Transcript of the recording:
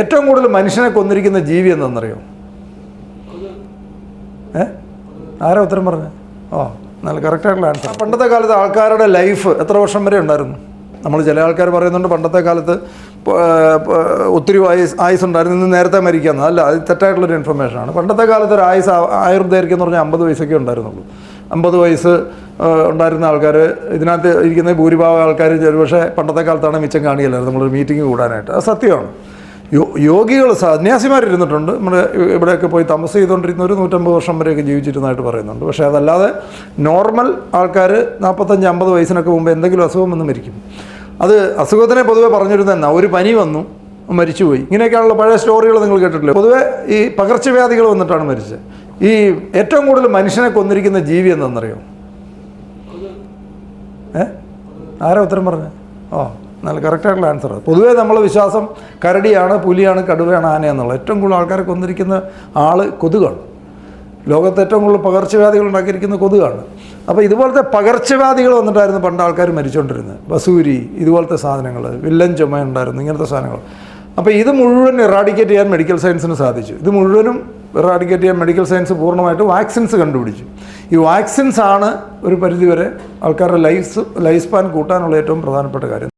ഏറ്റവും കൂടുതൽ മനുഷ്യനെ കൊന്നിരിക്കുന്ന ജീവി എന്താണെന്നറിയോ? ആരാ ഉത്തരം പറഞ്ഞു? നല്ല കറക്റ്റായിട്ടുള്ള ആൻസർ. പണ്ടത്തെ കാലത്ത് ആൾക്കാരുടെ ലൈഫ് എത്ര വർഷം വരെ ഉണ്ടായിരുന്നു? നമ്മൾ ചില ആൾക്കാർ പറയുന്നുണ്ട് പണ്ടത്തെ കാലത്ത് ഒത്തിരി ആയുസ് ഉണ്ടായിരുന്നു, ഇന്ന് നേരത്തെ മരിക്കാമെന്ന്. അല്ല, അത് തെറ്റായിട്ടുള്ളൊരു ഇൻഫർമേഷനാണ്. പണ്ടത്തെ കാലത്ത് ഒരു ആയുർദൈർഘ്യം എന്ന് പറഞ്ഞാൽ 50 വയസ്സൊക്കെ ഉണ്ടായിരുന്നുള്ളൂ. 50 വയസ്സ് ഉണ്ടായിരുന്ന ആൾക്കാർ, ഇതിനകത്ത് ഇരിക്കുന്ന ഭൂരിഭാഗം ആൾക്കാർ പക്ഷേ പണ്ടത്തെ കാലത്താണ് മിച്ചം കാണിയല്ലായിരുന്നു നമ്മളൊരു മീറ്റിംഗ് കൂടാനായിട്ട്. അത് സത്യമാണ്. യോഗികൾ, സന്യാസിമാരിരുന്നിട്ടുണ്ട്. നമ്മുടെ ഇവിടെയൊക്കെ പോയി താമസം ചെയ്തുകൊണ്ടിരുന്നവർ 150 വർഷം വരെയൊക്കെ ജീവിച്ചിരുന്നതായിട്ട് പറയുന്നുണ്ട്. പക്ഷേ അതല്ലാതെ നോർമൽ ആൾക്കാർ 45-50 വയസ്സിനൊക്കെ മുമ്പ് എന്തെങ്കിലും അസുഖം വന്ന് മരിക്കും. അത് അസുഖത്തിനെ പൊതുവെ പറഞ്ഞിരുന്ന ഒരു പനി വന്നു മരിച്ചുപോയി, ഇങ്ങനെയൊക്കെയാണുള്ള പഴയ സ്റ്റോറികൾ നിങ്ങൾ കേട്ടിട്ടില്ലേ? പൊതുവെ ഈ പകർച്ചവ്യാധികൾ വന്നിട്ടാണ് മരിച്ചത്. ഈ ഏറ്റവും കൂടുതൽ മനുഷ്യനെ കൊന്നിരിക്കുന്ന ജീവി എന്താണെന്നറിയോ? ആരാ ഉത്തരം പറഞ്ഞത്? നല്ല കറക്റ്റായിട്ടുള്ള ആൻസർ. പൊതുവേ നമ്മളെ വിശ്വാസം കരടിയാണ്, പുലിയാണ്, കടുവയാണ്, ആനയെന്നുള്ളത്. ഏറ്റവും കൂടുതൽ ആൾക്കാരെ കൊന്നിരിക്കുന്ന കൊതുകാണ്. ലോകത്ത് ഏറ്റവും കൂടുതൽ പകർച്ചവ്യാധികൾ ഉണ്ടാക്കിയിരിക്കുന്ന കൊതുകാണ്. അപ്പോൾ ഇതുപോലത്തെ പകർച്ചവ്യാധികൾ വന്നിട്ടായിരുന്നു പണ്ട് ആൾക്കാർ മരിച്ചുകൊണ്ടിരുന്നത്. വസൂരി, ഇതുപോലത്തെ സാധനങ്ങൾ, വില്ലൻ ചുമ ഉണ്ടായിരുന്നു, ഇങ്ങനത്തെ സാധനങ്ങൾ. അപ്പോൾ ഇത് മുഴുവൻ ഇറാഡിക്കേറ്റ് ചെയ്യാൻ മെഡിക്കൽ സയൻസിന് സാധിച്ചു. ഇത് മുഴുവനും ഇറാഡിക്കേറ്റ് ചെയ്യാൻ മെഡിക്കൽ സയൻസ് പൂർണ്ണമായിട്ട് വാക്സിൻസ് കണ്ടുപിടിച്ചു. ഈ വാക്സിൻസ് ആണ് ഒരു പരിധിവരെ ആൾക്കാരുടെ ലൈഫ് സ്പാൻ കൂട്ടാനുള്ള ഏറ്റവും പ്രധാനപ്പെട്ട കാര്യം.